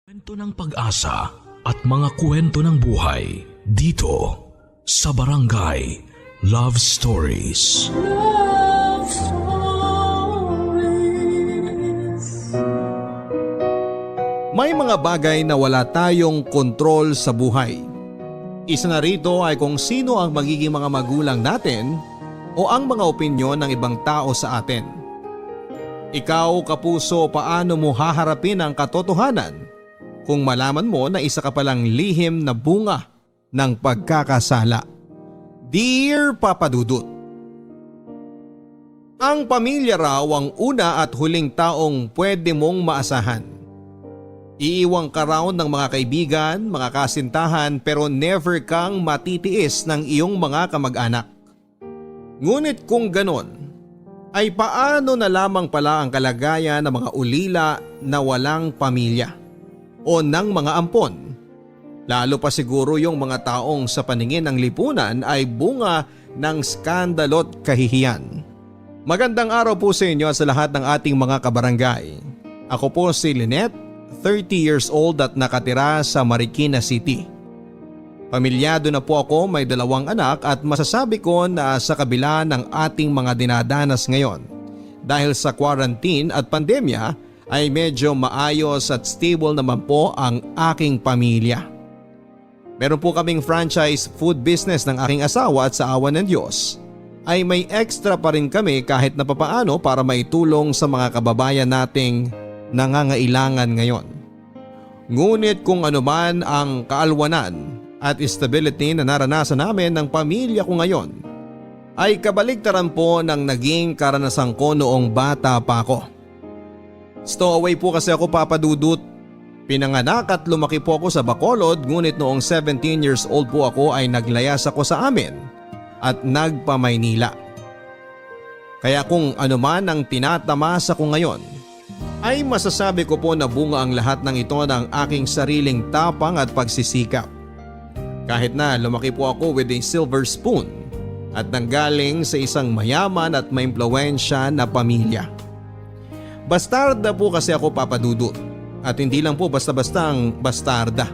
Kwento ng pag-asa at mga kwento ng buhay dito sa Barangay Love Stories. Love Stories. May mga bagay na wala tayong kontrol sa buhay. Isa na rito ay kung sino ang magiging mga magulang natin o ang mga opinyon ng ibang tao sa atin. Ikaw, kapuso, paano mo haharapin ang katotohanan kung malaman mo na isa ka palang lihim na bunga ng pagkakasala? Dear Papa Dudut, ang pamilya raw ang una at huling taong pwede mong maasahan. Iiwang ka raw ng mga kaibigan, mga kasintahan, pero never kang matitiis ng iyong mga kamag-anak. Ngunit kung ganon, ay paano na lamang pala ang kalagayan ng mga ulila na walang pamilya o ng mga ampon? Lalo pa siguro yung mga taong sa paningin ng lipunan ay bunga ng skandalo't kahihiyan. Magandang araw po sa inyo at sa lahat ng ating mga kabarangay. Ako po si Lynette, 30 years old at nakatira sa Marikina City. Pamilyado na po ako, may 2 anak at masasabi ko na sa kabila ng ating mga dinadanas ngayon dahil sa quarantine at pandemya ay medyo maayos at stable naman po ang aking pamilya. Meron po kaming franchise food business ng aking asawa at sa awa ng Diyos ay may extra pa rin kami kahit na papaano para maitulong sa mga kababayan nating nangangailangan ngayon. Ngunit kung ano man ang kaalwanan at stability na naranasan namin ng pamilya ko ngayon, ay kabaligtaran po ng naging karanasan ko noong bata pa ako. Stowaway po kasi ako, Papa Dudut. Pinanganak at lumaki po ako sa Bacolod, ngunit noong 17 years old po ako ay naglayas ako sa amin at nagpa-Maynila. Kaya kung ano man ang tinatamasa ko ngayon, ay masasabi ko po na bunga ang lahat ng ito ng aking sariling tapang at pagsisikap. Kahit na lumaki po ako with a silver spoon at nanggaling sa isang mayaman at may impluwensya na pamilya. Bastarda po kasi ako, Papa Dudut, at hindi lang po basta-bastang bastarda.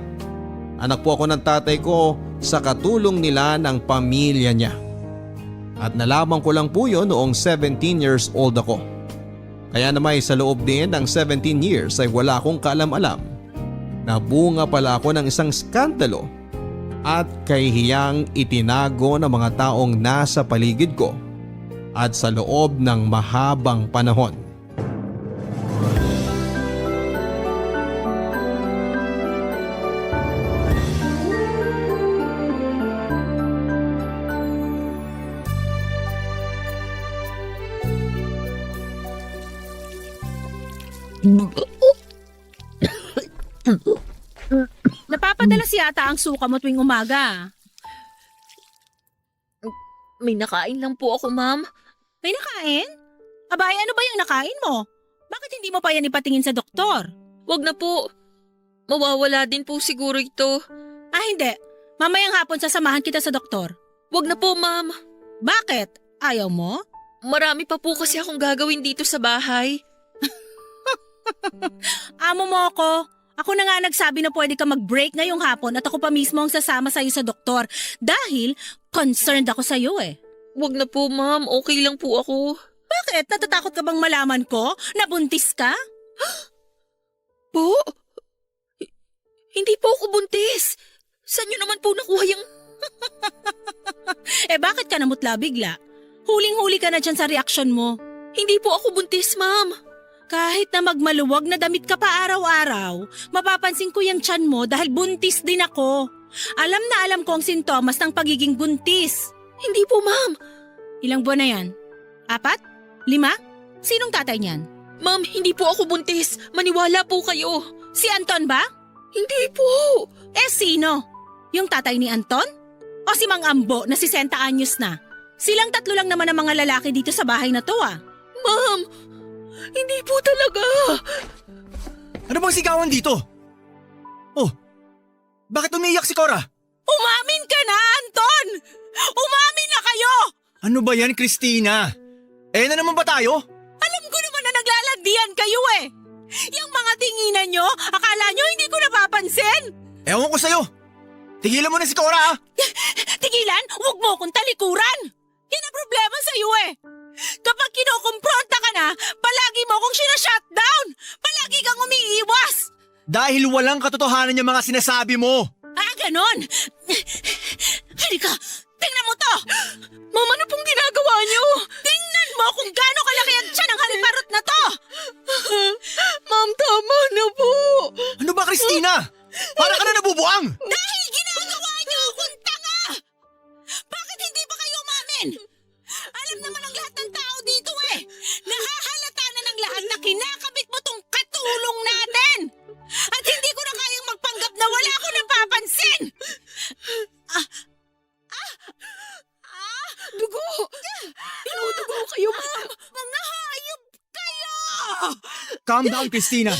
Anak po ako ng tatay ko sa katulong nila ng pamilya niya. At nalaman ko lang po yun noong 17 years old ako. Kaya naman sa loob din ng 17 years ay wala akong kaalam-alam na bunga pala ako ng isang skandalo at kahihiyang itinago ng mga taong nasa paligid ko at sa loob ng mahabang panahon. Napapadalas yata ang suka mo tuwing umaga. May nakain lang po ako, ma'am. May nakain? Abay, ano ba yung nakain mo? Bakit hindi mo pa yan ipatingin sa doktor? Wag na po. Mawawala din po siguro ito. Ah, hindi. Mamayang hapon sasamahan kita sa doktor. Wag na po, ma'am. Bakit? Ayaw mo? Marami pa po kasi akong gagawin dito sa bahay. Amo mo ako. Ako na nga nagsabi na pwede ka mag-break ngayong hapon at ako pa mismo ang sasama sa'yo sa doktor dahil concerned ako sa'yo eh. Wag na po, ma'am. Okay lang po ako. Bakit? Natatakot ka bang malaman ko? Nabuntis ka? Po? Hindi po ako buntis. Saan niyo naman po nakuha yung... Eh bakit ka namutla bigla? Huling-huli ka na dyan sa reaksyon mo. Hindi po ako buntis, ma'am. Kahit na magmaluwag na damit ka pa araw-araw, mapapansin ko yung tiyan mo dahil buntis din ako. Alam na alam ko ang sintomas ng pagiging buntis. Hindi po, ma'am. Ilang buwan na yan? 4? 5? Sinong tatay niyan? Ma'am, hindi po ako buntis. Maniwala po kayo. Si Anton ba? Hindi po. Eh sino? Yung tatay ni Anton? O si Mang Ambo na 60 anyos na? Silang 3 lang naman ang mga lalaki dito sa bahay na to ah. Ma'am, hindi po talaga. Ano bang sigawan dito? Oh, bakit umiiyak si Cora? Umamin ka na, Anton! Umamin na kayo! Ano ba yan, Christina? Eh na naman ba tayo? Alam ko naman na naglalandian kayo eh! Yung mga tinginan nyo, akala nyo hindi ko napapansin? Ewan ko sa'yo. Tigilan mo na si Cora, ah! Tigilan, huwag mo akong talikuran. Yan ang problema sa'yo eh. Kapag kinukumpronta ka na, palagi mo akong sinashutdown. Palagi kang umiiwas. Dahil walang katotohanan yung mga sinasabi mo. Ah, ganon. Halika, tingnan mo to. Mama, ano pong ginagawa niyo? Tingnan mo kung gaano kalaki ang tiyan ng haliparot na to. Ma'am, tama na po. Ano ba, Christina? Para ka na nabubuang! Dahil ginagawa niyo akong tanga. Bakit hindi pa kayo umamin? Alam naman ng lahat ng tao dito eh. Nahahalata na ng lahat na kinakabit mo tong katulong natin. At hindi ko na kayang magpanggap na wala ko napapansin. Dugo! Inudugo kayo, ma'am! Mga hayop kayo! Calm down, Christina.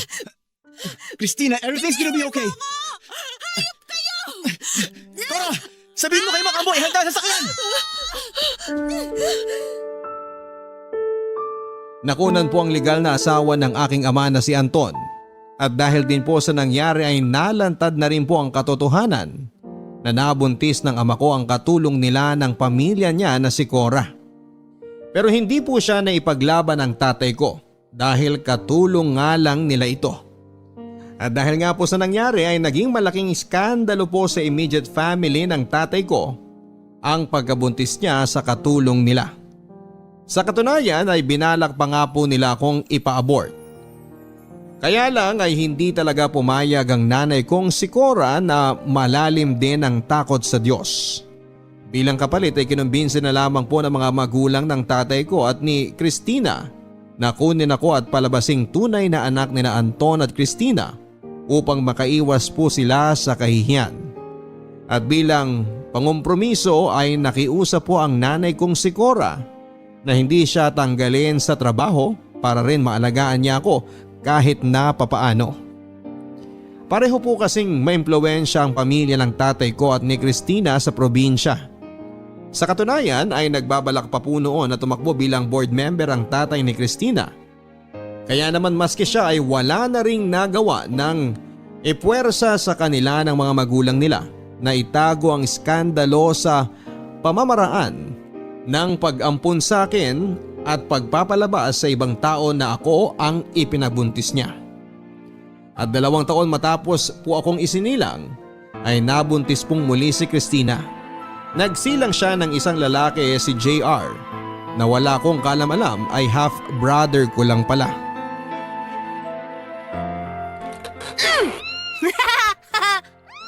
Christina, everything's gonna be okay. Hayop kayo! Cora, sabihin mo kay Makamo, ihanda sa sakyan! Nakunan po ang legal na asawa ng aking ama na si Anton. At dahil din po sa nangyari ay nalantad na rin po ang katotohanan na nabuntis ng ama ko ang katulong nila ng pamilya niya na si Cora. Pero hindi po siya na ipaglaban ng tatay ko dahil katulong nga lang nila ito. At dahil nga po sa nangyari ay naging malaking iskandalo po sa immediate family ng tatay ko ang pagkabuntis niya sa katulong nila. Sa katunayan ay binalak pa nga po nila akong ipa-abort. Kaya lang ay hindi talaga pumayag ang nanay kong si Cora na malalim din ang takot sa Diyos. Bilang kapalit ay kinumbinsi na lamang po ng mga magulang ng tatay ko at ni Christina na kunin ako at palabasing tunay na anak ni na Anton at Christina upang makaiwas po sila sa kahihiyan. At bilang pangumpromiso ay nakiusap po ang nanay kong si Cora na hindi siya tanggalin sa trabaho para rin maalagaan niya ako kahit na papaano. Pareho po kasing maimpluwensya ang pamilya ng tatay ko at ni Christina sa probinsya. Sa katunayan ay nagbabalak pa po noon na tumakbo bilang board member ang tatay ni Christina. Kaya naman maski siya ay wala na ring nagawa ng ipuwersa sa kanila ng mga magulang nila na itago ang iskandalo sa pamamaraan ng pag-ampun sa akin at pagpapalabas sa ibang tao na ako ang ipinabuntis niya. At 2 taon matapos po akong isinilang ay nabuntis pong muli si Christina. Nagsilang siya ng isang lalaki si JR na wala kong kalam-alam ay half brother ko lang pala.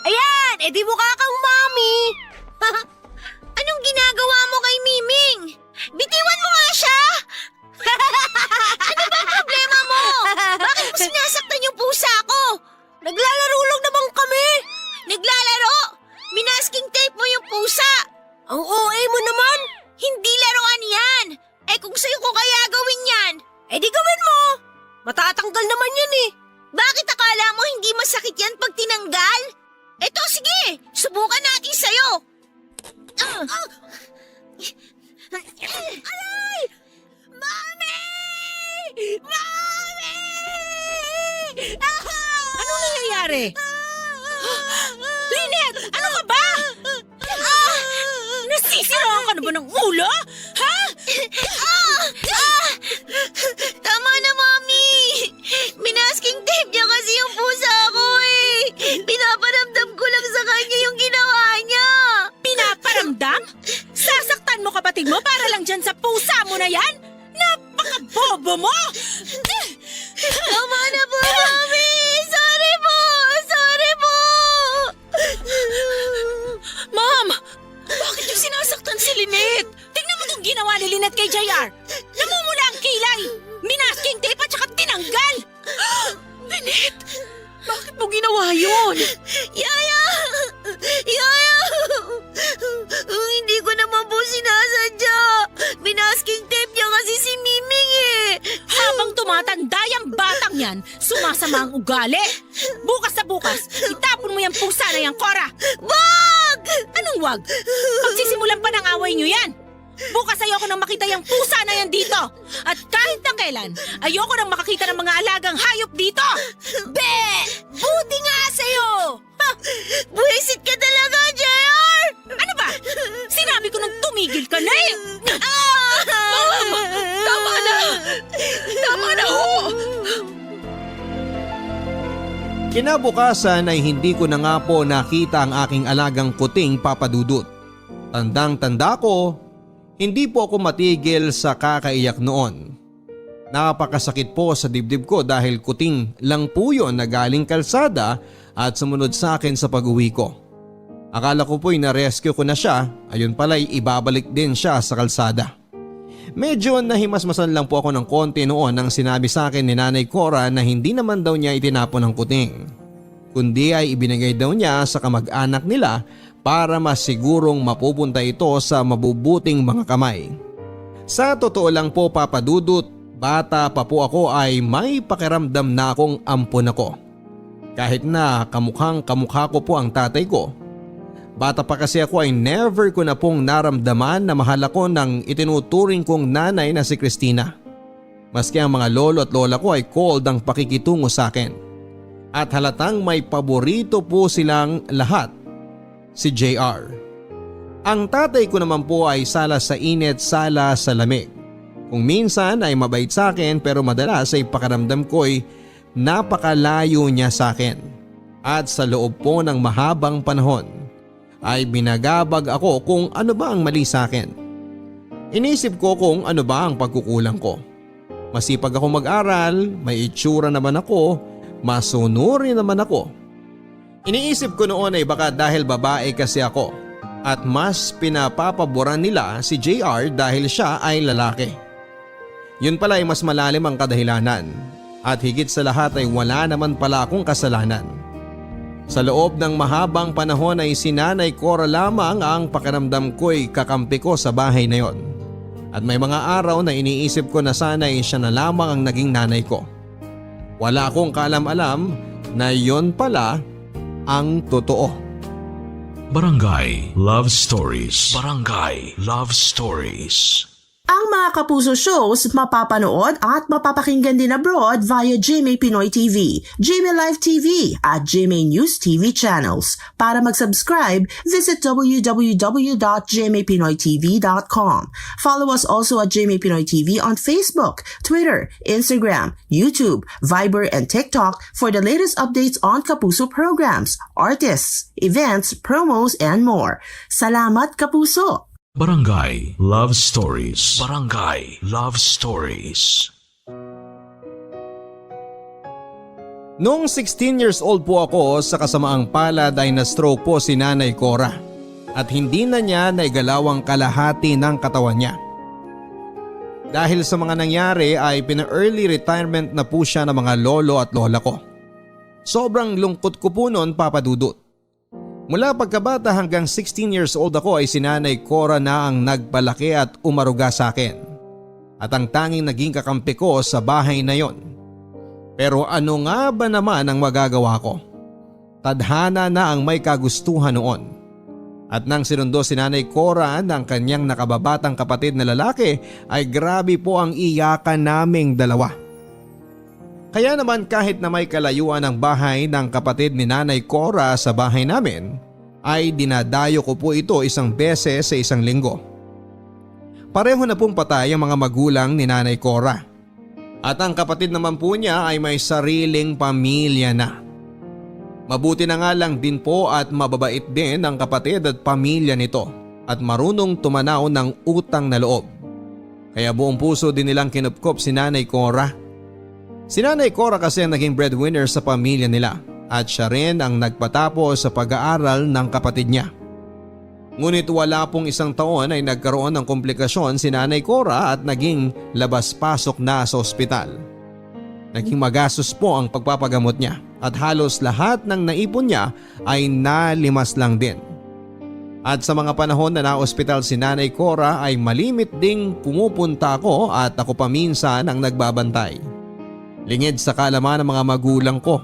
Ayan! Edi mukha kang mami! Anong ginagawa mo kay Miming? Bitiwan mo nga siya! Ano ba ang problema mo? Bakit mo sinasaktan yung pusa ko? Naglalaro lang naman kami! Naglalaro? Minasking tape mo yung pusa! Ang OA mo naman! Hindi laruan yan! Eh kung sa'yo ko kaya gawin yan, edi gawin mo! Matatanggal naman yan eh! Bakit akala mo hindi masakit yan pag tinanggal? Eto sige, subukan natin sa'yo! Aray! Mami! Mami! Anong nangyayari? Lynette, ano ka ba? Nasisiraan ka na ba ng ulo? Ha? Tama na, Mami! Minasking tape niya kasi yung pusa ko eh! Pinaparamdam ko lang sa kanya yung ginawa niya! Pinaparamdam? Sasaktan mo kapatid mo para lang dyan sa pusa mo na yan? Napaka-bobo mo! Tama na po, Mami! Sorry po! Sorry po! Ma'am! Bakit yung sinasaktan si Lynette? Tingnan mo itong ginawa ni Lynette kay JR. Namumula ang kilay, minasking tape at saka tinanggal. Lynette, bakit mo ginawa yun? Yaya! Yaya! Hindi ko naman po sinasadya. Minasking tape niya kasi si Miming eh. Habang tumatanda yung batang yan, sumasama ang ugali. Bukas na bukas, itapon mo yung pusa na yan, Cora. Wag! Anong wag? Pagsisimulan pa ng away nyo yan. Bukas ayoko nang makita yung pusa na yan dito. At kahit na kailan, ayoko nang makakita ng mga alagang hayop dito. Be! Buti nga sa'yo! Ha! Buwisit ka talaga, JR! Ano ba? Sinabi ko nang tumigil ka na eh! Tama na! Tama na ho! Kinabukasan ay hindi ko na nga po nakita ang aking alagang kuting papadudot. Tandang-tanda ko, hindi po ako matigil sa kakaiyak noon. Napakasakit po sa dibdib ko dahil kuting lang po yun na galing kalsada at sumunod sa akin sa pag-uwi ko. Akala ko po'y na-rescue ko na siya, ayun pala'y ibabalik din siya sa kalsada. Medyo nahimasmasan lang po ako ng konti noon nang sinabi sa akin ni Nanay Cora na hindi naman daw niya itinapon ang kuting, kundi ay ibinigay daw niya sa kamag-anak nila para masigurong mapupunta ito sa mabubuting mga kamay. Sa totoo lang po papadudot, bata pa po ako ay may pakiramdam na akong ampon ako. Kahit na kamukhang kamukha ko po ang tatay ko. Bata pa kasi ako ay never ko na pong naramdaman na mahal ako ng itinuturing kong nanay na si Christina. Maski ang mga lolo at lola ko ay cold ang pakikitungo sa akin. At halatang may paborito po silang lahat, si JR. Ang tatay ko naman po ay sala sa init, sala sa lamig. Kung minsan ay mabait sa akin pero madalas ay pakiramdam ko ay napakalayo niya sa akin. At sa loob po ng mahabang panahon ay binagabag ako kung ano ba ang mali sa akin. Inisip ko kung ano ba ang pagkukulang ko. Masipag ako mag-aral, may itsura naman ako, masunurin naman ako. Iniisip ko noon ay baka dahil babae kasi ako at mas pinapapaboran nila si JR dahil siya ay lalaki. Yun pala ay mas malalim ang kadahilanan at higit sa lahat ay wala naman pala akong kasalanan. Sa loob ng mahabang panahon ay si Nanay Cora lamang ang pakiramdam ko'y kakampi ko sa bahay na yon. At may mga araw na iniisip ko na sana'y siya na lamang ang naging nanay ko. Wala akong kaalam-alam na yon pala ang totoo. Barangay Love Stories. Barangay Love Stories. Ang mga Kapuso shows mapapanood at mapapakinggan din abroad via GMA Pinoy TV, GMA Live TV at GMA News TV channels. Para mag-subscribe, visit www.gmapinoytv.com. Follow us also at GMA Pinoy TV on Facebook, Twitter, Instagram, YouTube, Viber, and TikTok for the latest updates on Kapuso programs, artists, events, promos, and more. Salamat, Kapuso! Barangay Love Stories. Barangay Love Stories. Noong 16 years old po ako sa kasamaang palad ay na-stroke po si Nanay Cora at hindi na niya naigalaw ang kalahati ng katawan niya. Dahil sa mga nangyari ay pina-early retirement na po siya ng mga lolo at lola ko. Sobrang lungkot ko po noon, papadudot. Mula pagkabata hanggang 16 years old ako ay si Nanay Cora na ang nagpalaki at umaruga sa akin. At ang tanging naging kakampi ko sa bahay na yon. Pero ano nga ba naman ang magagawa ko? Tadhana na ang may kagustuhan noon. At nang sinundo si Nanay Cora ng kanyang nakababatang kapatid na lalaki ay grabe po ang iyakan naming dalawa. Kaya naman kahit na may kalayuan ang bahay ng kapatid ni Nanay Cora sa bahay namin, ay dinadayo ko po ito isang beses sa isang linggo. Pareho na pong patay ang mga magulang ni Nanay Cora. At ang kapatid naman po niya ay may sariling pamilya na. Mabuti na nga lang din po at mababait din ang kapatid at pamilya nito at marunong tumanaw ng utang na loob. Kaya buong puso din nilang kinupkop si Nanay Cora. Si Nanay Cora kasi ang naging breadwinner sa pamilya nila at siya rin ang nagpatapos sa pag-aaral ng kapatid niya. Ngunit wala pong isang taon ay nagkaroon ng komplikasyon si Nanay Cora at naging labas-pasok na sa ospital. Naging magastos po ang pagpapagamot niya at halos lahat ng naipon niya ay nalimas lang din. At sa mga panahon na na-ospital si Nanay Cora ay malimit ding pumupunta ako at ako pa minsan ang nagbabantay. Lingid sa kaalaman ng mga magulang ko.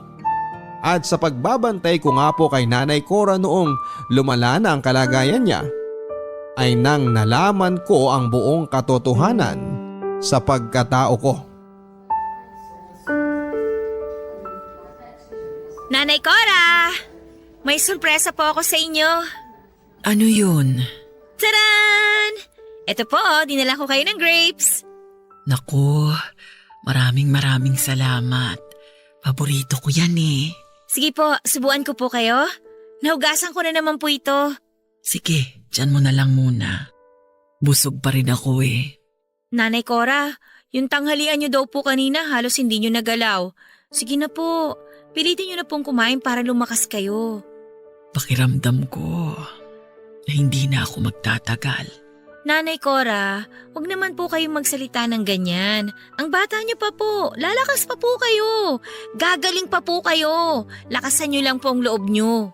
At sa pagbabantay ko nga po kay Nanay Cora noong lumala na ang kalagayan niya, ay nang nalaman ko ang buong katotohanan sa pagkatao ko. Nanay Cora! May sorpresa po ako sa inyo. Ano yun? Taran! Ito po, dinala ko kayo ng grapes. Naku, maraming salamat. Paborito ko yan eh. Sige po, subuan ko po kayo. Nahugasan ko na naman po ito. Sige, dyan mo na lang muna. Busog pa rin ako eh. Nanay Cora, yung tanghalian niyo daw po kanina halos hindi niyo nagalaw. Sige na po, pilitin niyo na pong kumain para lumakas kayo. Pakiramdam ko na hindi na ako magtatagal. Nanay Cora, wag naman po kayong magsalita ng ganyan. Ang bata niyo pa po, lalakas pa po kayo. Gagaling pa po kayo. Lakasan niyo lang po ang loob niyo.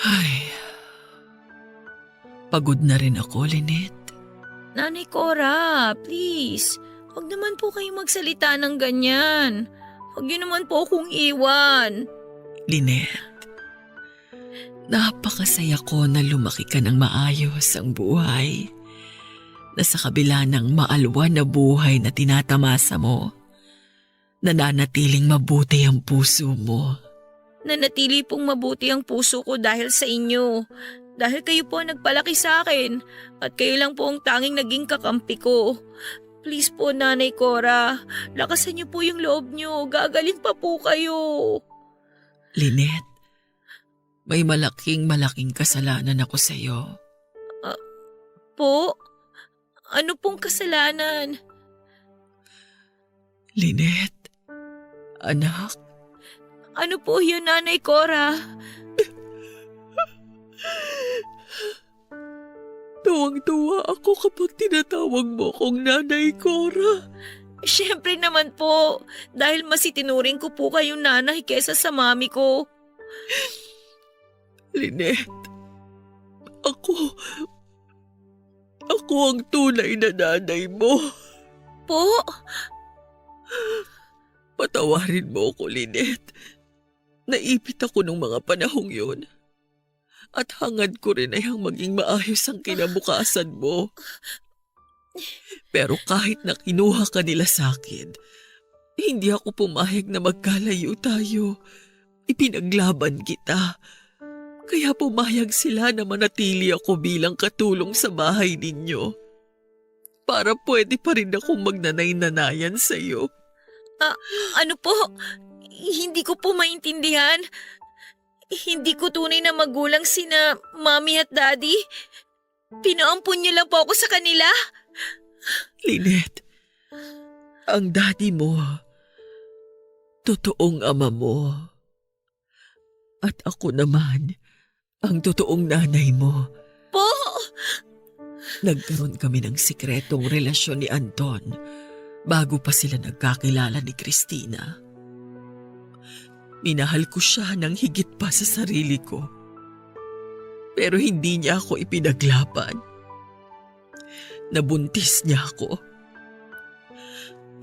Ay, pagod na rin ako, Lynette. Nanay Cora, please, wag naman po kayong magsalita ng ganyan. Wag niyo naman po akong iwan. Lynette, napakasaya ko na lumaki ka ng maayos ang buhay. Na sa kabila ng maalwan na buhay na tinatamasa mo, nananatiling mabuti ang puso mo. Nanatili pong mabuti ang puso ko dahil sa inyo. Dahil kayo po ang nagpalaki sa akin at kayo lang po ang tanging naging kakampi ko. Please po, Nanay Cora, lakasan niyo po yung loob niyo. Gagaling pa po kayo. Lynette, may malaking kasalanan ako sa iyo. Po? Ano pong kasalanan? Lynette, anak. Ano po yun, Nanay Cora? Tuwang-tuwa ako kapag tinatawag mo akong Nanay Cora. Siyempre naman po, dahil mas itinuring ko po kayong nanay kesa sa mami ko. Lynette, ako ang tunay na nanay mo. Po? Patawarin mo ako, Lynette. Naipit ako nung mga panahong yun. At hangad ko rin ay ang maging maayos ang kinabukasan mo. Pero kahit na kinuha ka nila sa akin, hindi ako pumayag na magkalayo tayo. Ipinaglaban kita. Kaya pumayag sila na manatili ako bilang katulong sa bahay ninyo. Para pwede pa rin akong magnanay-nanayan sa iyo. Ano po? Hindi ko po maintindihan. Hindi ko tunay na magulang sina mami at daddy. Pinaampun niyo lang po ako sa kanila. Lynette, ang daddy mo, totoong ama mo. At ako naman, ang totoong nanay mo. Po? Nagkaroon kami ng sikretong relasyon ni Anton bago pa sila nagkakilala ni Christina. Minahal ko siya ng higit pa sa sarili ko. Pero hindi niya ako ipinaglaban. Nabuntis niya ako.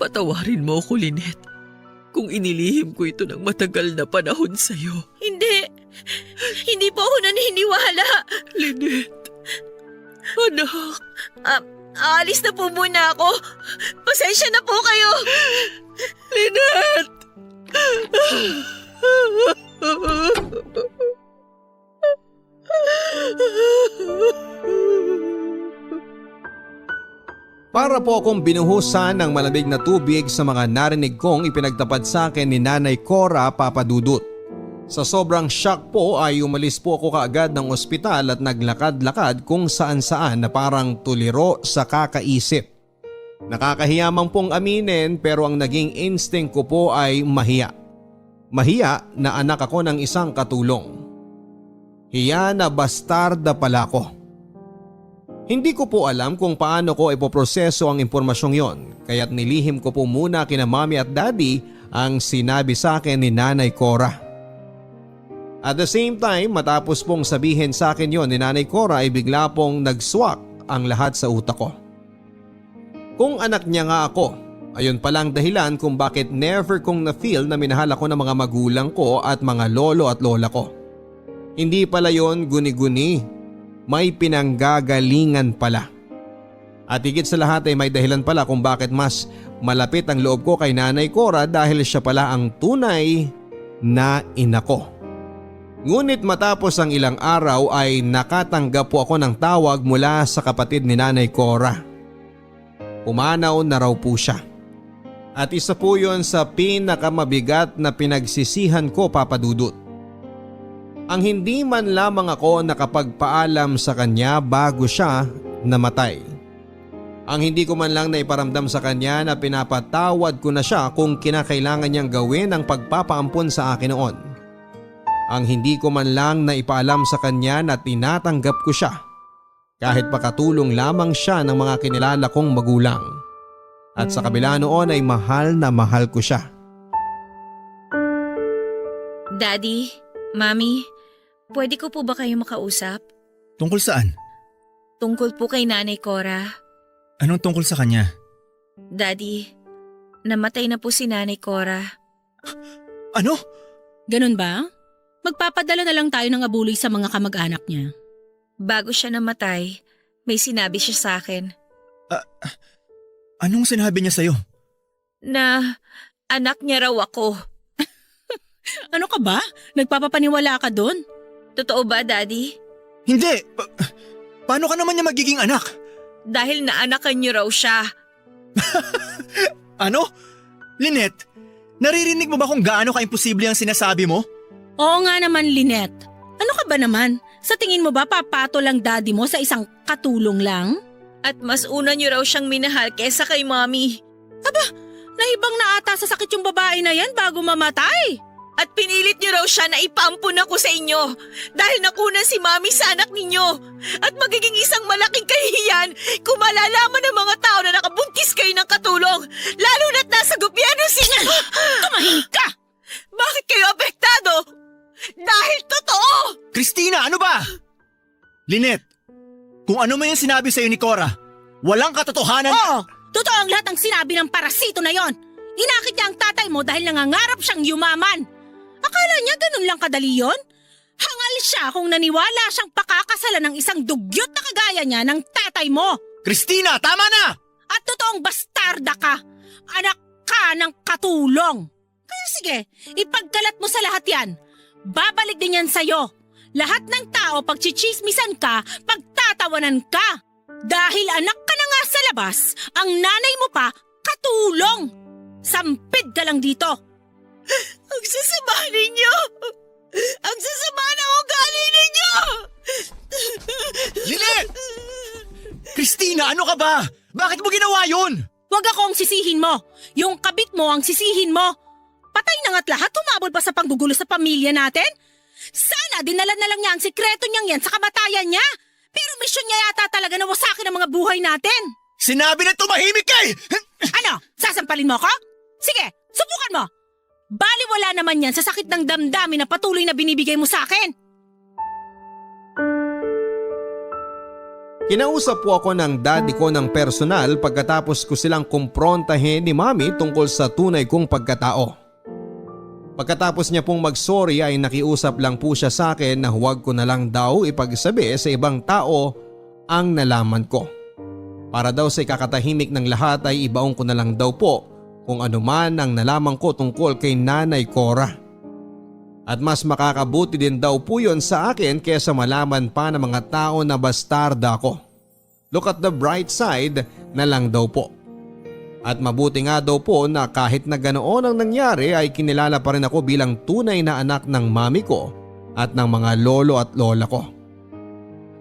Patawarin mo ako, Lynette, kung inilihim ko ito ng matagal na panahon sa'yo. Hindi. Hindi po ako naniniwala. Lynette, anak. Aalis na po muna ako. Pasensya na po kayo. Lynette! Para po akong binuhusan ng malamig na tubig sa mga narinig kong ipinagtapat sa akin ni Nanay Cora Papadudut. Sa sobrang shock po ay umalis po ako kaagad ng ospital at naglakad-lakad kung saan-saan na parang tuliro sa kakaisip. Nakakahiyamang pong aminin pero ang naging instinct ko po ay mahiya. Mahiya na anak ako ng isang katulong. Hiya na bastarda pala ko. Hindi ko po alam kung paano ko ipoproseso ang impormasyong yon, kaya't nilihim ko po muna kina mami at daddy ang sinabi sa akin ni Nanay Cora. At the same time, matapos pong sabihin sa akin yon ni Nanay Cora ay bigla pong nagswak ang lahat sa utak ko. Kung anak niya nga ako, ayun palang dahilan kung bakit never kong na-feel na minahal ako ng mga magulang ko at mga lolo at lola ko. Hindi pala yon guni-guni. may pinanggagalingan pala. At higit sa lahat ay may dahilan pala kung bakit mas malapit ang loob ko kay Nanay Cora dahil siya pala ang tunay na ina ko. Ngunit matapos ang ilang araw ay nakatanggap po ako ng tawag mula sa kapatid ni Nanay Cora. Pumanaw na raw po siya. At isa po yun sa pinakamabigat na pinagsisihan ko, Papa Dudut. Ang hindi man lamang ako nakapagpaalam sa kanya bago siya namatay. Ang hindi ko man lang naiparamdam sa kanya na pinapatawad ko na siya kung kinakailangan niyang gawin ang pagpapaampon sa akin noon. Ang hindi ko man lang naipaalam sa kanya na tinatanggap ko siya kahit pakatulong lamang siya ng mga kinilala kong magulang. At sa kabila noon ay mahal na mahal ko siya. Daddy, Mami, pwede ko po ba kayo makausap? Tungkol saan? Tungkol po kay Nanay Cora. Anong tungkol sa kanya? Daddy, namatay na po si Nanay Cora. Ano? Ganun ba? Magpapadala na lang tayo ng abuloy sa mga kamag-anak niya. Bago siya namatay, may sinabi siya sa akin Anong sinabi niya sa'yo? na anak niya raw ako. Ano ka ba? Nagpapapaniwala ka doon? Totoo ba, Daddy? Hindi! Paano ka naman niya magiging anak? Dahil naanakan niyo raw siya. Ano? Lynette, naririnig mo ba kung gaano ka-imposible ang sinasabi mo? Oo nga naman, Lynette. Ano ka ba naman? Sa tingin mo ba papato lang daddy mo sa isang katulong lang? At mas una niyo raw siyang minahal kesa kay Mommy. Naibang na ata sa sakit yung babae na yan bago mamatay. At pinilit niyo raw siya na ipampun ako sa inyo dahil nakunan si Mommy sa anak ninyo. At magiging isang malaking kahihiyan kung malalaman ng mga tao na nakabuntis kayo ng katulong, lalo na't nasa gobyerno Tumahimik ka! Bakit kayo apektado? Dahil totoo! Christina, ano ba? Lynette, kung ano man yung sinabi sa'yo ni Cora, walang katotohanan. Oo! Totoo ang lahat ng sinabi ng parasito na yon. Inakit niya ang tatay mo dahil nangangarap siyang yumaman. Akala niya ganun lang kadali yon? Hangal siya kung naniwala siyang pakakasalan ng isang dugyot na kagaya niya ng tatay mo. Christina, tama na! At totoong bastarda ka. Anak ka ng katulong. Kaya sige, ipagkalat mo sa lahat yan. Babalik din yan sa'yo. Lahat ng tao pagchichismisan ka, pagtatawanan ka. Dahil anak ka na nga sa labas, ang nanay mo pa katulong. Sampid ka lang dito. Ang sasama ninyo! Ang sasama ng ugali ninyo! Lynette! Christina, ano ka ba? Bakit mo ginawa yun? Huwag ako ang sisihin mo. Yung kabit mo ang sisihin mo. Patay na nga't lahat, tumabol pa sa panggugulo sa pamilya natin. Sana dinala na lang niya ang sikreto niyang yan sa kamatayan niya. Pero misyon niya yata talaga na wasakin ang mga buhay natin. Sinabi na tumahimik ka eh! Ano? Sasampalin mo ko? Sige, subukan mo. Baliwala naman yan sa sakit ng damdamin na patuloy na binibigay mo sa akin. Kinausap po ako ng daddy ko ng personal pagkatapos ko silang kumprontahin ni Mami tungkol sa tunay kong pagkatao. Pagkatapos niya pong mag-sorry ay nakiusap lang po siya sa akin na huwag ko na lang daw ipagsabi sa ibang tao ang nalaman ko. Para daw sa ikakatahimik ng lahat ay ibaong ko na lang daw po kung ano man ang nalaman ko tungkol kay Nanay Cora. At mas makakabuti din daw po yun sa akin kesa malaman pa ng mga tao na bastarda ko. Look at the bright side na lang daw po. At mabuti nga daw po na kahit na ganoon ang nangyari ay kinilala pa rin ako bilang tunay na anak ng mami ko at ng mga lolo at lola ko.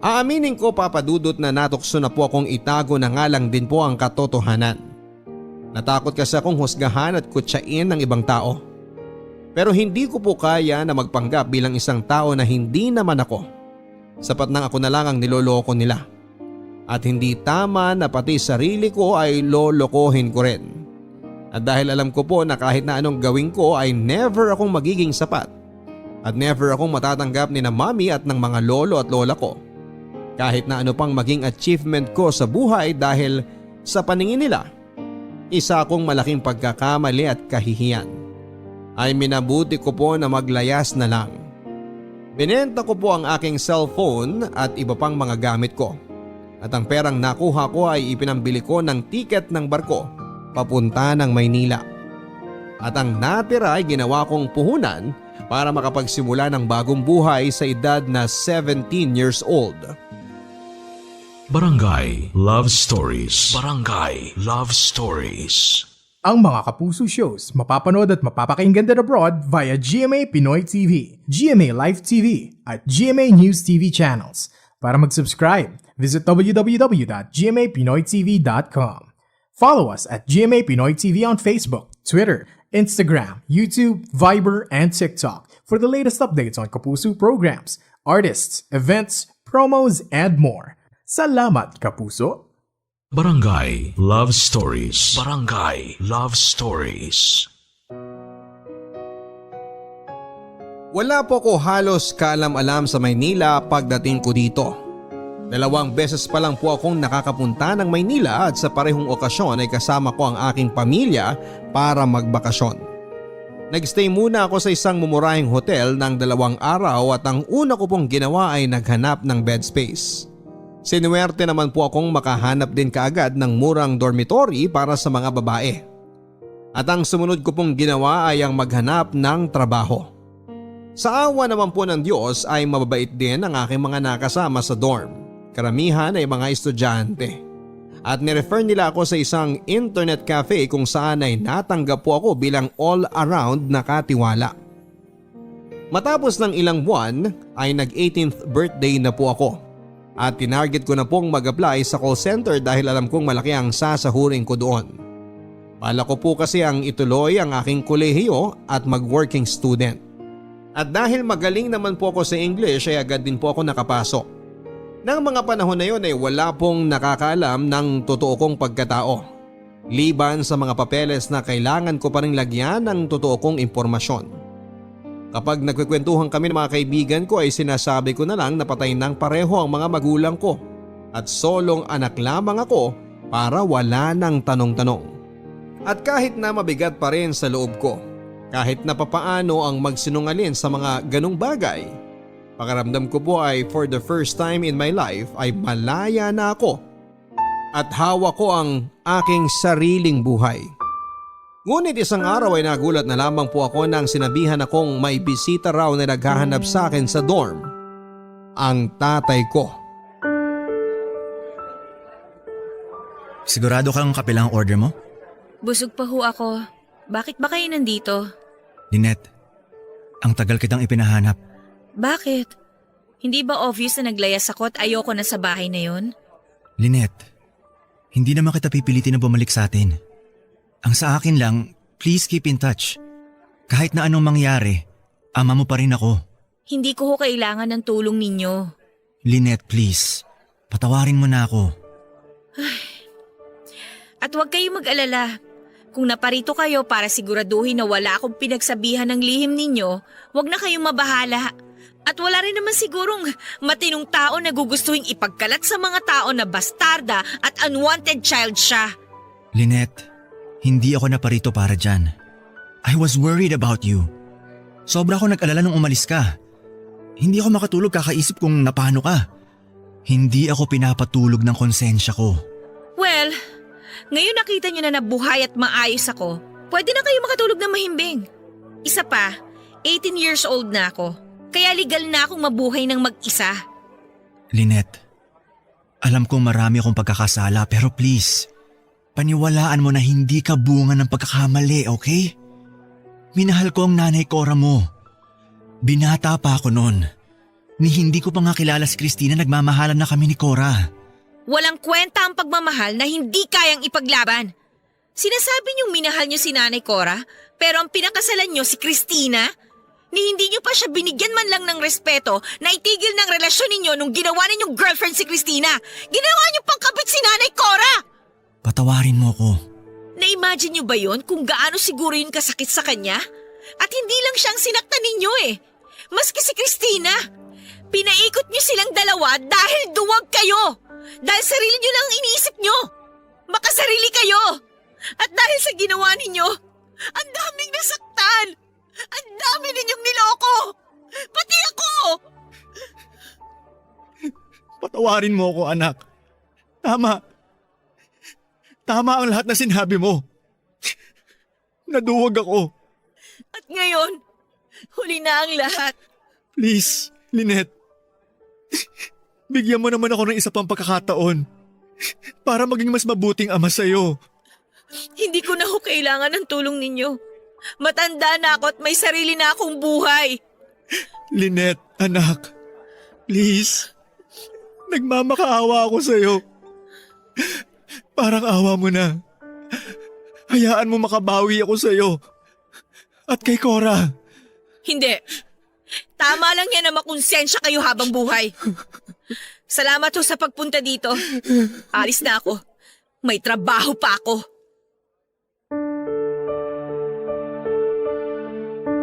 Aaminin ko, Papa Dudut, na natukso na po akong itago na nga lang din po ang katotohanan. Natakot kasi akong husgahan at kutsain ng ibang tao. Pero hindi ko po kaya na magpanggap bilang isang tao na hindi naman ako. Sapat nang ako na lang ang niloloko nila. At hindi tama na pati sarili ko ay lolokohin ko rin. At dahil alam ko po na kahit na anong gawin ko ay never akong magiging sapat. At never akong matatanggap ni na mami at ng mga lolo at lola ko. Kahit na ano pang maging achievement ko sa buhay dahil sa paningin nila, isa akong malaking pagkakamali at kahihiyan. Ay minabuti ko po na maglayas na lang. Binenta ko po ang aking cellphone at iba pang mga gamit ko. At ang perang nakuha ko ay ipinambili ko ng tiket ng barko papunta ng Maynila. At ang natira ay ginawa kong puhunan para makapagsimula ng bagong buhay sa edad na 17 years old. Barangay Love Stories. Barangay Love Stories. Ang mga Kapuso shows mapapanood at mapapakinggan din abroad via GMA Pinoy TV, GMA Live TV at GMA News TV channels. Para mag-subscribe, visit www.gmapinoytv.com. Follow us at GMA Pinoy TV on Facebook, Twitter, Instagram, YouTube, Viber, and TikTok for the latest updates on Kapuso programs, artists, events, promos, and more. Salamat, Kapuso! Barangay Love Stories. Barangay Love Stories. Wala po ko halos kaalam-alam sa Maynila pagdating ko dito. 2 beses pa lang po akong nakakapunta ng Maynila at sa parehong okasyon ay kasama ko ang aking pamilya para magbakasyon. Nagstay muna ako sa isang mumurahing hotel ng 2 araw at ang una ko pong ginawa ay naghanap ng bed space. Sinuwerte naman po akong makahanap din kaagad ng murang dormitory para sa mga babae. At ang sumunod ko pong ginawa ay ang maghanap ng trabaho. Sa awa naman po ng Diyos ay mababait din ang aking mga nakasama sa dorm. Karamihan ay mga estudyante. At nirefer nila ako sa isang internet cafe kung saan ay natanggap po ako bilang all-around na katiwala. Matapos ng ilang buwan ay nag-18th birthday na po ako. At tinarget ko na pong mag-apply sa call center dahil alam kong malaki ang sasahurin ko doon. Bala ko po kasi ang ituloy ang aking kolehiyo at mag-working student. At dahil magaling naman po ako sa English ay agad din po ako nakapasok. Nang mga panahon na yun ay wala pong nakakaalam ng totoo kong pagkatao. Liban sa mga papeles na kailangan ko pa rin lagyan ng totoo kong impormasyon. Kapag nagkikwentuhan kami ng mga kaibigan ko ay sinasabi ko na lang na patay ng pareho ang mga magulang ko at solong anak lamang ako para wala ng tanong-tanong. At kahit na mabigat pa rin sa loob ko, kahit na papaano ang magsinungaling sa mga ganong bagay, pakiramdam ko po ay for the first time in my life ay malaya na ako at hawak ko ang aking sariling buhay. Ngunit isang araw ay nagulat na lamang po ako nang sinabihan akong may bisita raw na naghahanap sa akin sa dorm. Ang tatay ko. Sigurado kang kape lang ang order mo? Busog pa ho ako. Bakit ba kayo nandito? Lynette, ang tagal kitang ipinahanap. Bakit? Hindi ba obvious na naglayas ako at ayoko na sa bahay na yon? Lynette, hindi naman kita pipilitin na bumalik sa atin. Ang sa akin lang, please keep in touch. Kahit na anong mangyari, ama mo pa rin ako. Hindi ko ho kailangan ng tulong ninyo. Lynette, please. Patawarin mo na ako. At huwag kayong mag-alala. Kung naparito kayo para siguraduhin na wala akong pinagsabihan ng lihim ninyo, huwag na kayong mabahala. At wala rin naman sigurong matinong tao na gugustuhin ipagkalat sa mga tao na bastarda at unwanted child siya. Lynette, hindi ako naparito para dyan. I was worried about you. Sobra ako nag-alala nung umalis ka. Hindi ako makatulog kakaisip kung napano ka. Hindi ako pinapatulog ng konsensya ko. Well, ngayon nakita niyo na nabuhay at maayos ako, pwede na kayo makatulog ng mahimbing. Isa pa, 18 years old na ako, kaya legal na akong mabuhay ng mag-isa. Lynette, alam kong marami akong pagkakasala pero please, paniwalaan mo na hindi ka bunga ng pagkakamali, okay? Minahal ko ang nanay Cora mo. Binata pa ako noon. Ni hindi ko pa nga kilala si Christina, nagmamahalan na kami ni Cora. Walang kwenta ang pagmamahal na hindi kayang ipaglaban. Sinasabi niyong minahal niyo si Nanay Cora, pero ang pinakasalan niyo si Christina? Ni hindi niyo pa siya binigyan man lang ng respeto na itigil ng relasyon ninyo nung ginawa ninyong girlfriend si Christina. Ginawa niyo pang kabit si Nanay Cora! Patawarin mo ko. Na-imagine niyo ba yun kung gaano siguro yun kasakit sa kanya? At hindi lang siyang sinaktan ninyo eh. Maski si Christina. Pinaikot niyo silang dalawa dahil duwag kayo. Dahil sarili niyo lang ang iniisip niyo. Makasarili kayo. At dahil sa ginawa ninyo, ang daming nasaktan. Ang dami ninyong niloko. Pati ako. Patawarin mo ako, anak. Tama. Tama ang lahat na sinabi mo. Naduwag ako. At ngayon, huli na ang lahat. Please, Lynette. Bigyan mo naman ako ng isa pang pagkakataon para maging mas mabuting ama sa'yo. Hindi ko na ho kailangan ng tulong ninyo. Matanda na ako at may sarili na akong buhay. Lynette, anak. Please. Nagmamakaawa ako sa'yo. Parang awa mo na. Hayaan mo makabawi ako sa'yo. At kay Cora. Hindi. Tama lang yan na makonsensya kayo habang buhay. Salamat ho sa pagpunta dito. Alis na ako. May trabaho pa ako.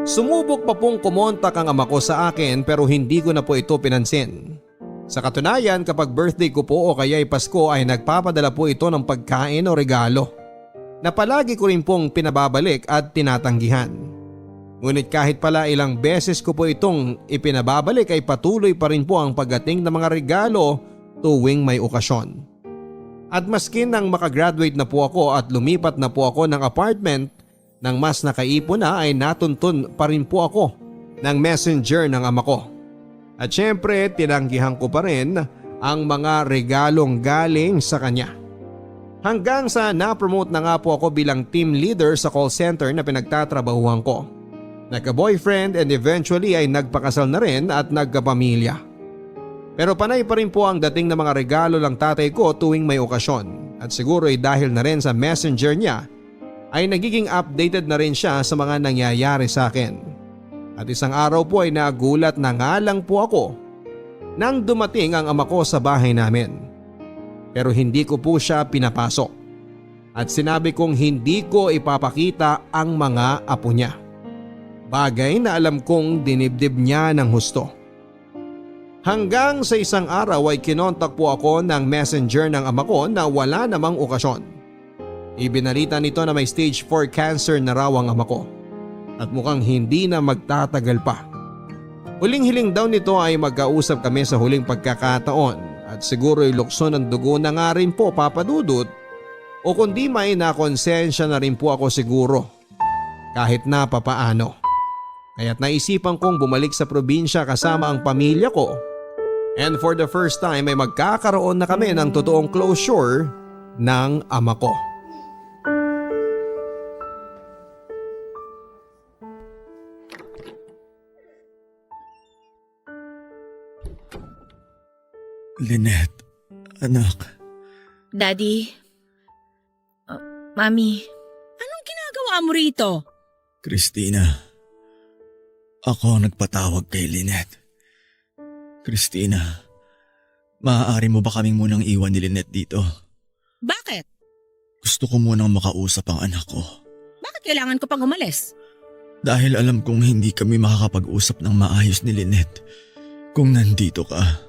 Sumubok pa pong kumontak ang ama ko sa akin pero hindi ko na po ito pinansin. Sa katunayan, kapag birthday ko po o kaya'y Pasko ay nagpapadala po ito ng pagkain o regalo na palagi ko rin pong pinababalik at tinatanggihan. Ngunit kahit pala ilang beses ko po itong ipinababalik ay patuloy pa rin po ang pagdating ng mga regalo tuwing may okasyon. At maskin nang makagraduate na po ako at lumipat na po ako ng apartment, nang mas nakaipon na ay natuntun pa rin po ako ng messenger ng ama ko. At syempre tinanggihan ko pa rin ang mga regalong galing sa kanya. Hanggang sa na-promote na nga po ako bilang team leader sa call center na pinagtatrabahuhan ko. Nagka-boyfriend and eventually ay nagpakasal na rin at nagkapamilya. Pero panay pa rin po ang dating ng mga regalo ng tatay ko tuwing may okasyon. At siguro ay dahil na rin sa messenger niya ay nagiging updated na rin siya sa mga nangyayari sa akin. At isang araw po ay nagulat na nga lang po ako nang dumating ang ama ko sa bahay namin. Pero hindi ko po siya pinapasok. At sinabi kong hindi ko ipapakita ang mga apo niya. Bagay na alam kong dinibdib niya ng husto. Hanggang sa isang araw ay kinontak po ako ng messenger ng ama ko na wala namang okasyon. Ibinalita nito na may stage 4 cancer na raw ang ama ko at mukhang hindi na magtatagal pa. Huling-hiling daw nito ay magkausap kami sa huling pagkakataon at siguro ay lukso ng dugo na nga rin po, Papa Dudut, o kundi may nakonsensya na rin po ako siguro kahit na papaano. Kaya't naisipan kong bumalik sa probinsya kasama ang pamilya ko and for the first time ay magkakaroon na kami ng totoong closure ng ama ko. Lynette, anak. Daddy. Mami. Anong ginagawa mo rito? Christina, ako ang nagpatawag kay Lynette. Christina, maaari mo ba kaming munang iwan ni Lynette dito? Bakit? Gusto ko munang makausap ang anak ko. Bakit kailangan ko pang umalis? Dahil alam kong hindi kami makakapag-usap ng maayos ni Lynette kung nandito ka.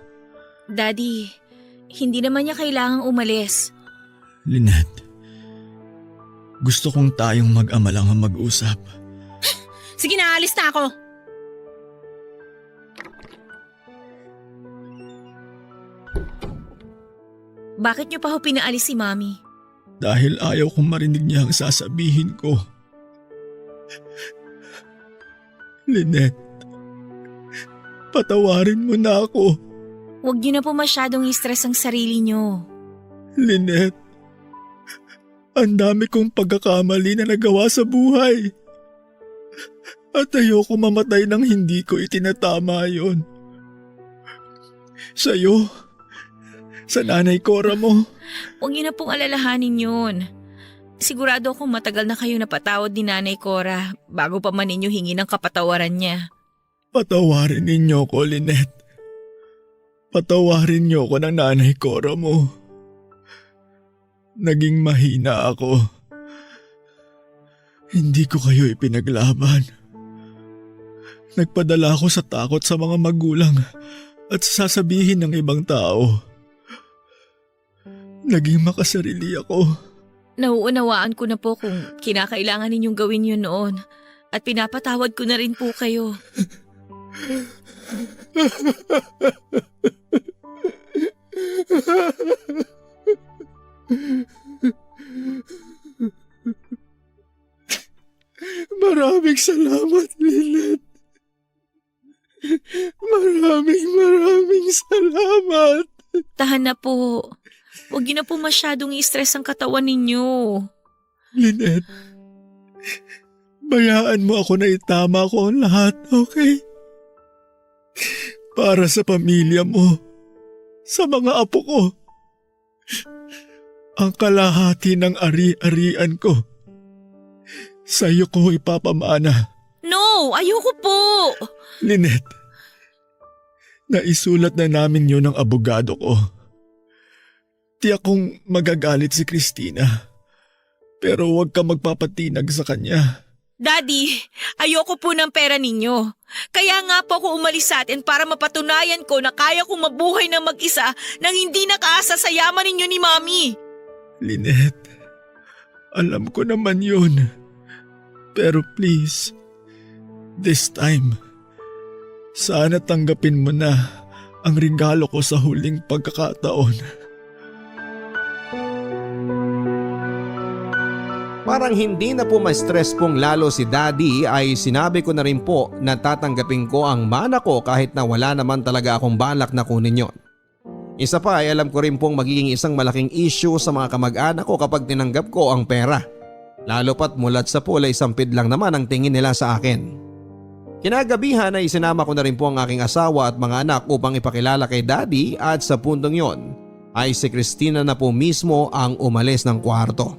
Daddy, hindi naman niya kailangang umalis. Lynette, gusto kong tayong mag-ama lang ang mag-usap. Sige na, alis na ako. Bakit niyo pa ho pinaalis si Mami? Dahil ayaw kong marinig niya ang sasabihin ko. Lynette, patawarin mo na ako. Huwag niyo na po masyadong i-stress ang sarili niyo. Lynette, ang dami kong pagkakamali na nagawa sa buhay. At ayoko mamatay nang hindi ko itinatama yon. Sa'yo, sa nanay Cora mo. Huwag niyo na pong alalahanin yun. Sigurado akong matagal na kayong napatawad ni Nanay Cora bago pa man ninyo hingi ng kapatawaran niya. Patawarin ninyo ko, Lynette. Patawarin niyo ko ng nanay Cora mo. Naging mahina ako. Hindi ko kayo ipinaglaban. Nagpadala ako sa takot sa mga magulang at sasabihin ng ibang tao. Naging makasarili ako. Nauunawaan ko na po kung kinakailangan ninyong gawin yun noon at pinapatawad ko na rin po kayo. Maraming salamat, Lynette. Maraming salamat. Tahan na po. Huwag niyo na po masyadong i-stress ang katawan ninyo. Lynette, bayaan mo ako na itama ko ang lahat, okay? Para sa pamilya mo, sa mga apo ko, ang kalahati ng ari-arian ko, sa'yo ko ipapamana. No, ayoko po. Lynette, naisulat na namin yun ng abogado ko. Tiyak kong magagalit si Christina, pero huwag ka magpapatinag sa kanya. Daddy, ayoko po ng pera ninyo. Kaya nga po ako umalis sa atin para mapatunayan ko na kaya kong mabuhay na mag-isa nang hindi nakaasa sa yaman ninyo ni Mami. Lynette, alam ko naman yun. Pero please, this time, sana tanggapin mo na ang regalo ko sa huling pagkakataon. Parang hindi na po ma-stress pong lalo si Daddy ay sinabi ko na rin po na tatanggapin ko ang mana ko kahit na wala naman talaga akong balak na kunin yon. Isa pa ay alam ko rin pong magiging isang malaking issue sa mga kamag-anak ko kapag tinanggap ko ang pera. Lalo pat mulat sa pool ay sampid lang naman ang tingin nila sa akin. Kinagabihan ay sinama ko na rin po ang aking asawa at mga anak upang ipakilala kay Daddy at sa puntong yon ay si Christina na po mismo ang umalis ng kwarto.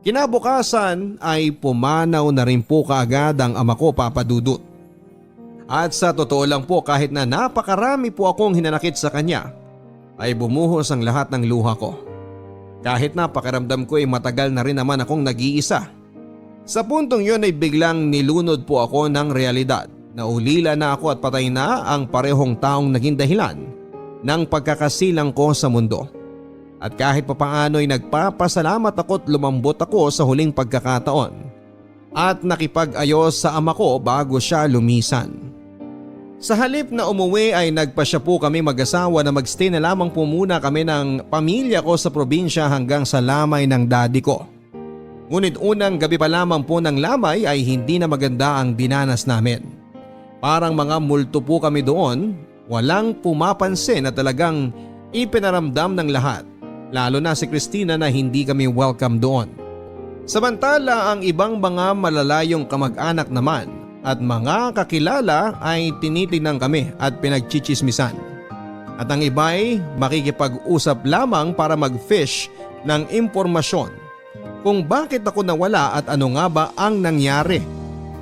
Kinabukasan ay pumanaw na rin po kaagad ang ama ko, Papa Dudut. At sa totoo lang po kahit na napakarami po akong hinanakit sa kanya ay bumuhos ang lahat ng luha ko. Kahit na pakiramdam ko ay matagal na rin naman akong nag-iisa. Sa puntong yun ay biglang nilunod po ako ng realidad na ulila na ako at patay na ang parehong taong naging dahilan ng pagkakasilang ko sa mundo. At kahit papaano ay nagpapasalamat ako at lumambot ako sa huling pagkakataon at nakipag-ayos sa ama ko bago siya lumisan. Sa halip na umuwi ay nagpasya po kami mag-asawa na magstay na lamang po muna kami ng pamilya ko sa probinsya hanggang sa lamay ng daddy ko. Ngunit unang gabi pa lamang po ng lamay ay hindi na maganda ang dinanas namin. Parang mga multo po kami doon, walang pumapansin na talagang ipinaramdam ng lahat. Lalo na si Christina na hindi kami welcome doon. Samantala ang ibang mga malalayong kamag-anak naman at mga kakilala ay tinitingnan kami at pinagchichismisan. At ang iba'y makikipag-usap lamang para mag-fish ng impormasyon kung bakit ako nawala at ano nga ba ang nangyari.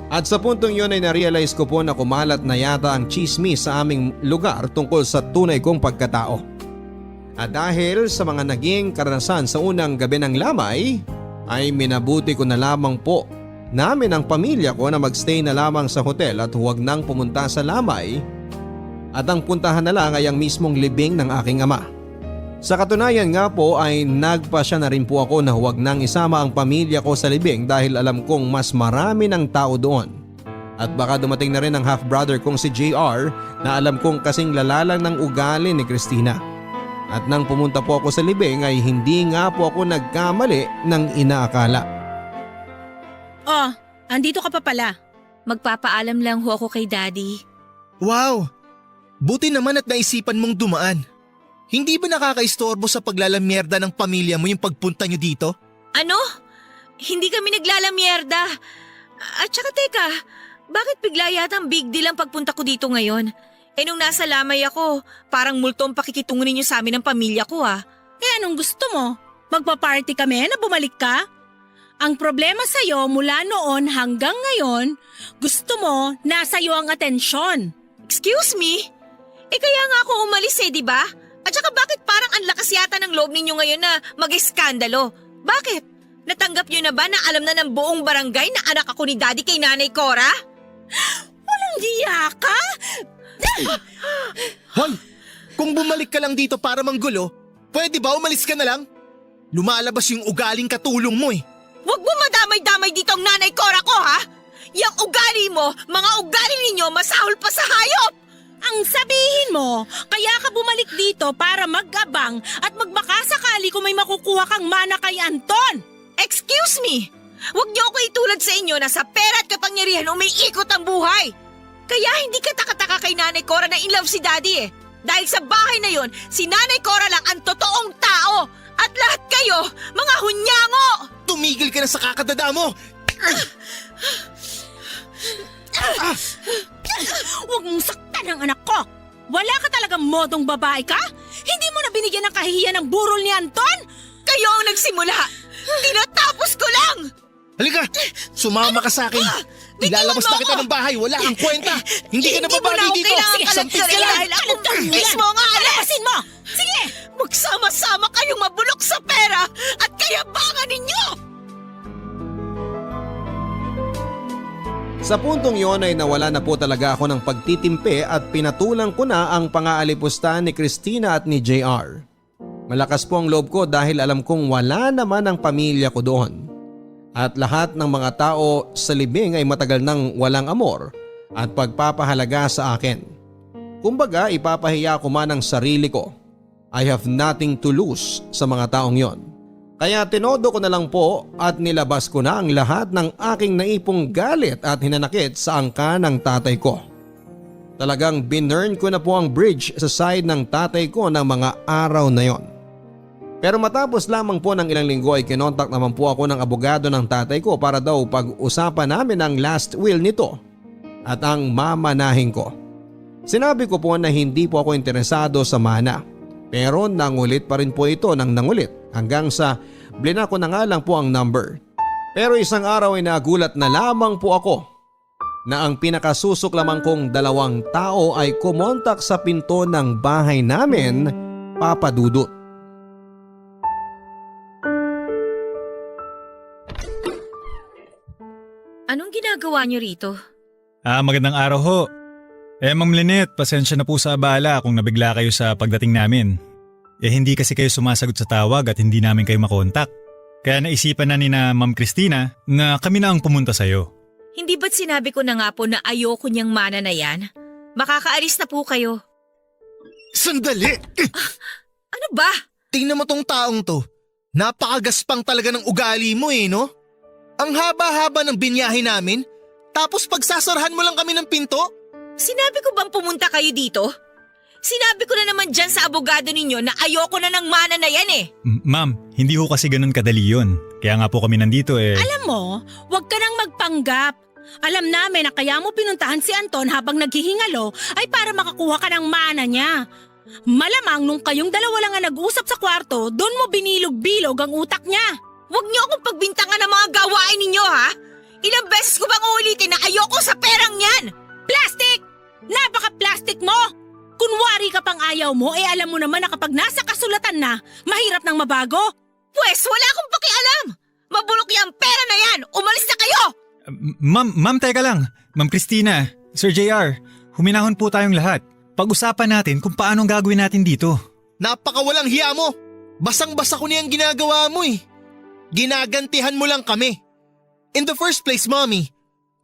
At sa puntong yun ay narealize ko po na kumalat na yata ang chismis sa aming lugar tungkol sa tunay kong pagkatao. At dahil sa mga naging karanasan sa unang gabi ng lamay, ay minabuti ko na lamang po namin ang pamilya ko na magstay na lamang sa hotel at huwag nang pumunta sa lamay at ang puntahan na lang ay ang mismong libing ng aking ama. Sa katunayan nga po ay nagpasya na rin po ako na huwag nang isama ang pamilya ko sa libing dahil alam kong mas marami ng tao doon. At baka dumating na rin ang half-brother kong si JR na alam kong kasing lalalang ng ugali ni Christina. At nang pumunta po ako sa libing ay hindi nga po ako nagkamali ng inaakala. Oh, andito ka pa pala. Magpapaalam lang ho ako kay Daddy. Wow! Buti naman at naisipan mong dumaan. Hindi ba nakakaistorbo sa paglalamyerda ng pamilya mo yung pagpunta nyo dito? Ano? Hindi kami naglalamyerda. At saka teka, bakit bigla yata ang big deal ang pagpunta ko dito ngayon? Nung nasa lamay ako, parang multo ang pakikitungo ninyo sa amin ng pamilya ko ah. Anong gusto mo? Magpa-party kami na bumalik ka? Ang problema sa'yo mula noon hanggang ngayon, gusto mo nasa iyo ang atensyon. Excuse me? Kaya nga ako umalis di ba? At saka bakit parang ang lakas yata ng loob ninyo ngayon na mag-eskandalo? Bakit? Natanggap nyo na ba na alam na ng buong barangay na anak ako ni Daddy kay Nanay Cora? Walang diya ka? Hoy! Kung bumalik ka lang dito para manggulo, pwede ba umalis ka na lang? Lumalabas yung ugaling katulong mo eh. Huwag mo madamay-damay dito ang Nanay Cora ko ha! Yang ugali mo, mga ugali ninyo masahol pa sa hayop! Ang sabihin mo, kaya ka bumalik dito para mag-abang at magbakasakali kung may makukuha kang mana kay Anton. Excuse me! Huwag niyo ako itulad sa inyo na sa pera at kapangyarihan umiikot ang buhay! Kaya hindi ka taka-taka kay Nanay Cora na in love si Daddy eh. Dahil sa bahay na yon, si Nanay Cora lang ang totoong tao! At lahat kayo, mga hunyango! Tumigil ka na sa kakadada mo! Huwag mong saktan ang anak ko! Wala ka talagang modong babae ka? Hindi mo na binigyan ng kahihiyan ng burol ni Anton? Kayo ang nagsimula! Tinatapos ko lang! Halika! Sumama ka sa akin! Ilalabas na kita ng bahay! Wala kang kwenta! Hindi ka na babali dito! Sampit ka lang! Dahil ako mismo ang aalis! Palabasin mo! Sige! Magsama-sama kayong mabulok sa pera at kayabangan ninyo! Sa puntong yon ay nawala na po talaga ako ng pagtitimpe at pinatulang ko na ang pangaalipusta ni Christina at ni JR. Malakas po ang loob ko dahil alam kong wala naman ang pamilya ko doon. At lahat ng mga tao sa libing ay matagal nang walang amor at pagpapahalaga sa akin. Kumbaga ipapahiya ko man ang sarili ko. I have nothing to lose sa mga taong yon. Kaya tinodo ko na lang po at nilabas ko na ang lahat ng aking naipong galit at hinanakit sa angka ng tatay ko. Talagang binurn ko na po ang bridge sa side ng tatay ko ng mga araw na yon. Pero matapos lamang po ng ilang linggo ay kinontak naman po ako ng abogado ng tatay ko para daw pag-usapan namin ang last will nito at ang mamanahin ko. Sinabi ko po na hindi po ako interesado sa mana. Pero nangulit pa rin po ito ng nangulit hanggang sa blinako na nga lang po ang number. Pero isang araw ay nagulat na lamang po ako na ang pinakasusok lamang kong 2 tao ay kumontak sa pinto ng bahay namin, Papa Dudut. Anong ginagawa niyo rito? Magandang araw ho. Ma'am Lynette, pasensya na po sa abala kung nabigla kayo sa pagdating namin. Hindi kasi kayo sumasagot sa tawag at hindi namin kayo makontak. Kaya naisipan na ni na Ma'am Christina na kami na ang pumunta sa'yo. Hindi ba't sinabi ko na nga po na ayoko niyang mana na yan? Makakaalis na po kayo. Sandali! Ano ba? Tingnan mo tong taong to. Napakagaspang talaga ng ugali mo no? Ang haba-haba ng binyahe namin, tapos pagsasarahan mo lang kami ng pinto? Sinabi ko bang pumunta kayo dito? Sinabi ko na naman dyan sa abogado ninyo na ayoko na ng mana na yan eh. Ma'am, hindi ho kasi ganun kadali yun. Kaya nga po kami nandito Alam mo, huwag ka nang magpanggap. Alam namin na kaya mo pinuntahan si Anton habang naghihingalo ay para makakuha ka ng mana niya. Malamang nung kayong dalawa lang ang nag-usap sa kwarto, doon mo binilog-bilog ang utak niya. Huwag niyo akong pagbintangan ng mga gawain ninyo ha? Ilang beses ko bang uulitin na ayoko sa perang yan? Plastic! Napaka-plastic mo! Kunwari ka pang ayaw mo, alam mo naman na kapag nasa kasulatan na, mahirap nang mabago. Pwes, wala akong pakialam! Mabulok yung pera na yan! Umalis na kayo! Ma'am, teka lang. Ma'am Christina, Sir JR, huminahon po tayong lahat. Pag-usapan natin kung paano gagawin natin dito. Napakawalang hiya mo! Basang-basa ko niyang ginagawa mo Ginagantihan mo lang kami. In the first place, Mommy,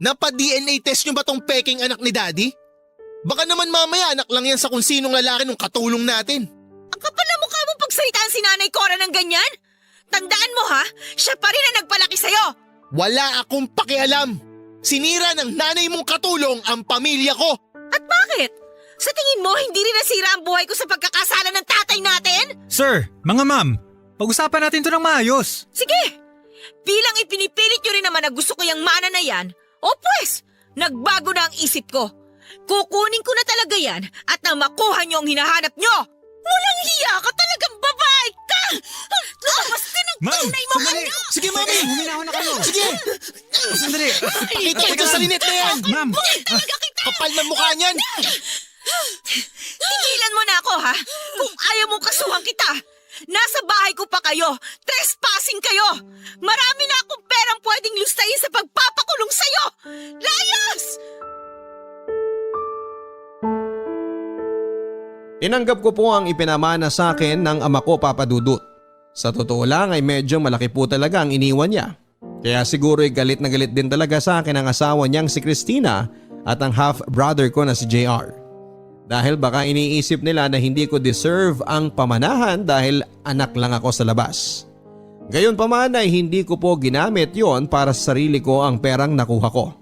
napa-DNA test niyo ba tong peking anak ni Daddy? Baka naman mamaya anak lang yan sa kung sinong lalaki nung katulong natin. Ang kapal na mukha mo pagsalitaan si Nanay Cora ng ganyan? Tandaan mo ha, siya pa rin ang nagpalaki sa'yo. Wala akong pakialam. Sinira ng nanay mong katulong ang pamilya ko. At bakit? Sa tingin mo, hindi rin nasira ang buhay ko sa pagkakasala ng tatay natin? Sir, mga ma'am, pag-usapan natin to ng maayos. Sige, bilang ipinipilit nyo rin naman na gusto ko yung mana na yan, o pwes, nagbago na ang isip ko. Kukunin ko na talaga yan at nang makuha nyo ang hinahanap nyo. Walang hiya ka talagang babae ka! Labas din ang tunay mo ano! Sige, Mami! Huminahon na kayo. Sige! Sandali. Pakita ito sa Lynette na yan! Ma'am, Kapal na mukha niyan! Tigilan mo na ako ha! Kung ayaw mong kasuhan kita, nasa bahay ko pa kayo! Trespassing kayo! Marami na akong perang pwedeng lustayin sa pagpapakulong sa'yo! Layas! Tinanggap ko po ang ipinamana sa akin ng ama ko, Papa Dudut. Sa totoo lang ay medyo malaki po talaga ang iniwan niya. Kaya siguro ay galit na galit din talaga sa akin ang asawa niyang si Christina at ang half-brother ko na si JR. Dahil baka iniisip nila na hindi ko deserve ang pamanahan dahil anak lang ako sa labas. Gayunpaman ay hindi ko po ginamit yon para sa sarili ko ang perang nakuha ko.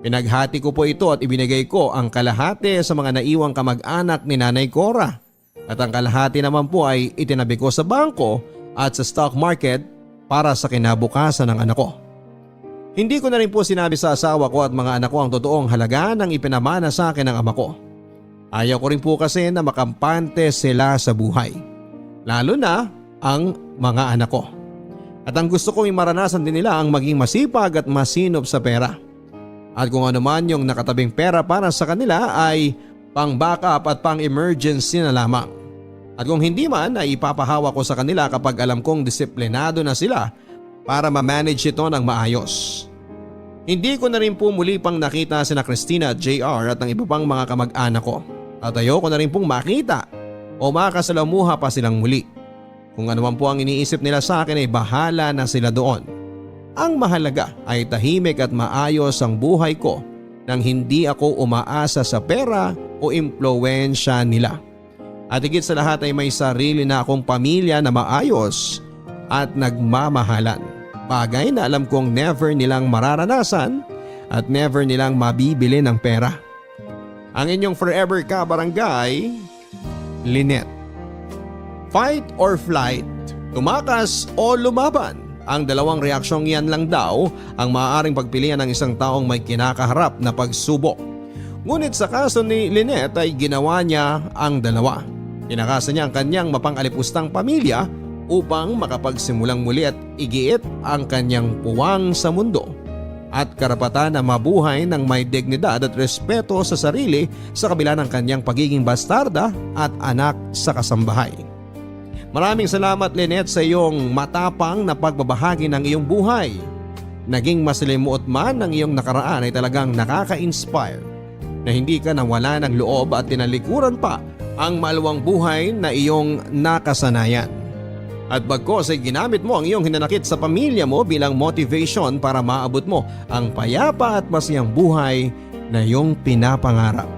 Pinaghati ko po ito at ibinigay ko ang kalahati sa mga naiwang kamag-anak ni Nanay Cora. At ang kalahati naman po ay itinabi ko sa bangko at sa stock market para sa kinabukasan ng anak ko. Hindi ko na rin po sinabi sa asawa ko at mga anak ko ang totoong halaga ng ipinamana sa akin ng ama ko. Ayaw ko rin po kasi na makampante sila sa buhay. Lalo na ang mga anak ko. At ang gusto kong maranasan din nila ang maging masipag at masinop sa pera. At kung ano man yung nakatabing pera para sa kanila ay pang backup at pang emergency na lamang. At kung hindi man ay ipapahawa ko sa kanila kapag alam kong disiplinado na sila para ma-manage ito ng maayos. Hindi ko na rin po muli pang nakita sina Christina at JR at ang iba pang mga kamag-anak ko. At ayoko na rin pong makita o makasalamuha pa silang muli. Kung ano man po ang iniisip nila sa akin ay bahala na sila doon. Ang mahalaga ay tahimik at maayos ang buhay ko nang hindi ako umaasa sa pera o impluwensya nila. At higit sa lahat ay may sarili na akong pamilya na maayos at nagmamahalan. Bagay na alam kong never nilang mararanasan at never nilang mabibili ng pera. Ang inyong forever ka-barangay, Lynette. Fight or flight, tumakas o lumaban. Ang dalawang reaksyong yan lang daw ang maaaring pagpilian ng isang taong may kinakaharap na pagsubok. Ngunit sa kaso ni Lynette ay ginawa niya ang dalawa. Tinakasan niya ang kanyang mapang-alipustang pamilya upang makapagsimulang muli at igiit ang kanyang puwang sa mundo at karapatan na mabuhay ng may dignidad at respeto sa sarili sa kabila ng kanyang pagiging bastarda at anak sa kasambahay. Maraming salamat Lynette sa iyong matapang na pagbabahagi ng iyong buhay. Naging masalimuot man ang iyong nakaraan ay talagang nakaka-inspire na hindi ka nawala ng loob at tinalikuran pa ang maluwang buhay na iyong nakasanayan. At bagkos ay ginamit mo ang iyong hinanakit sa pamilya mo bilang motivation para maabot mo ang payapa at masayang buhay na iyong pinapangarap.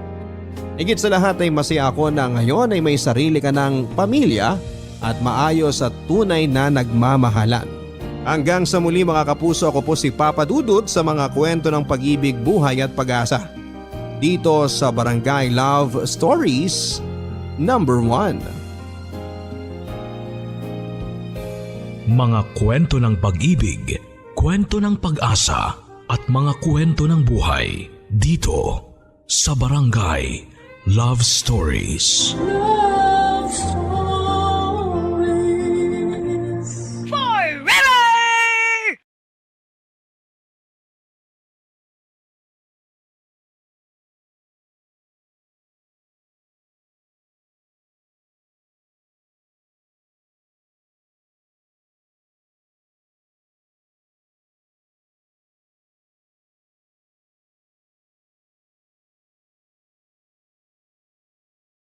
Higit sa lahat ay masaya ako na ngayon ay may sarili ka ng pamilya at maayos at tunay na nagmamahalan. Hanggang sa muli mga kapuso, ako po si Papa Dudut sa mga kwento ng pag-ibig, buhay at pag-asa. Dito sa Barangay Love Stories number 1. Mga kwento ng pag-ibig, kwento ng pag-asa at mga kwento ng buhay dito sa Barangay Love Stories. Love